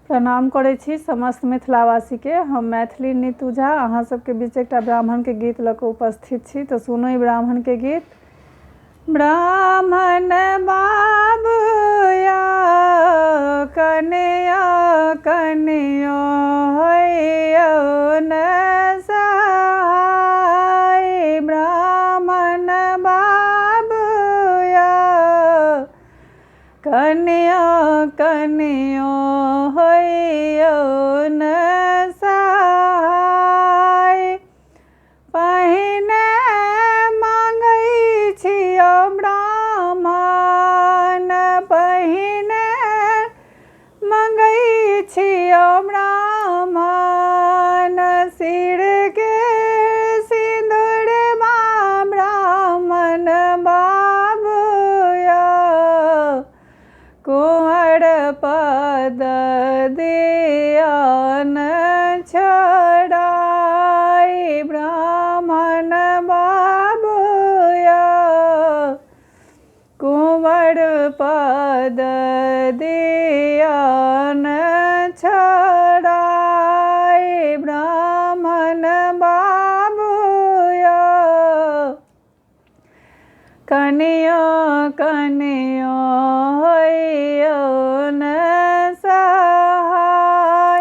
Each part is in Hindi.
प्रणाम करै छी समस्त मिथिलावासी के। हम मैथिली नीतू झा अहाँ सबके बीच एकटा ब्राह्मण के गीत लऽ कऽ उपस्थित छी। तऽ सुनो ई ब्राह्मण के गीत। ब्राह्मण बाबू या कन्या कन्या होइयो न सहाय। ब्राह्मण बाबू या कन्या कन्या होइयो न सहाय। पहिने मांगै छियो ब्राह्मण, पहिने मांगै छियो ब्राह्मण। सिर के सिंदूर ब्राह्मण बाबू या कुंवर पद दिया न छोड़ाई। ब्राह्मण बाबू या कुंवर पद दिया न छोड़ाई। ब्राह्मण बाबू या कन्या कन्या होइयो न सहाय।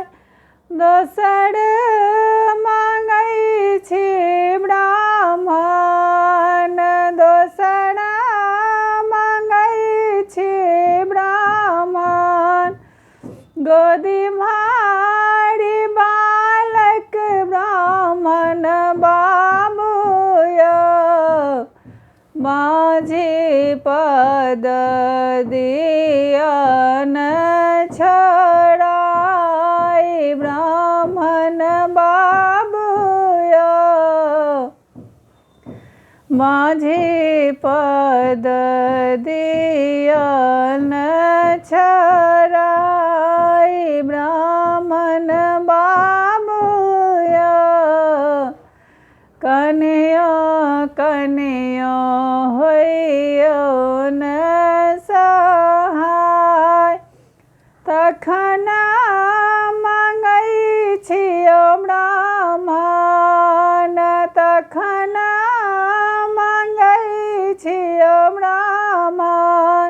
दोसर मांगै छी ब्राह्मण, दोसर मांगै छी ब्राह्मण। गोदी भारी बालक ब्राह्मण बाबू या माझी पद दिया न छोड़ाई। ब्राह्मण बाबू या माझी पद दिया न छोड़ाई। ब्राह्मण बाबू या कन्या कन्या होइयो न सहाय। तखन मांगै छियो ब्राह्मण, तखन मांगै छियो ब्राह्मण।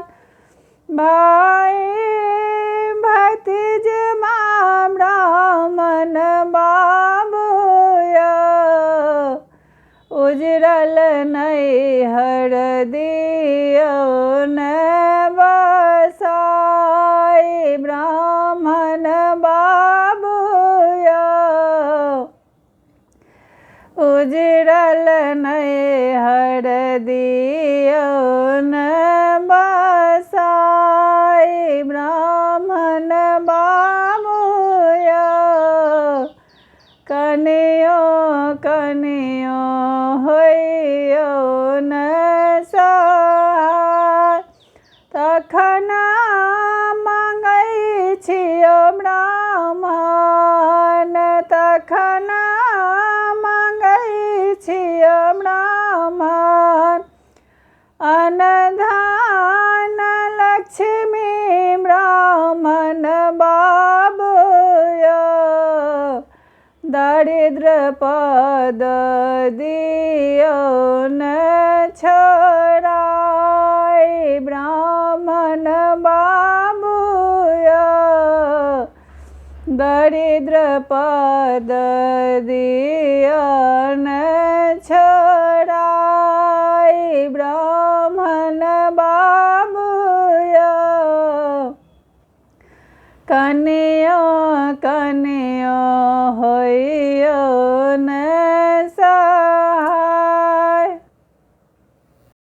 भाई भतीजमा ब्राह्मण बाबू या उजरल नैहर दियो न बसाई। ब्राह्मण बाबू या उजरल नैहर दियो न बसाई। ब्राह्मण बाबू या कन्या कन्या होइयो न सहाय। तखन मांगै छियो ब्राह्मण, तखन मांगै छियो ब्राह्मण। अनधान लक्ष्मी ब्राह्मण बाबू या दरिद्र पद दियो न छोड़ाई। ब्राह्मण बाबू या दरिद्र पद दियो न छोड़ाई। ब्राह्मण बाबू या कन्या कन्या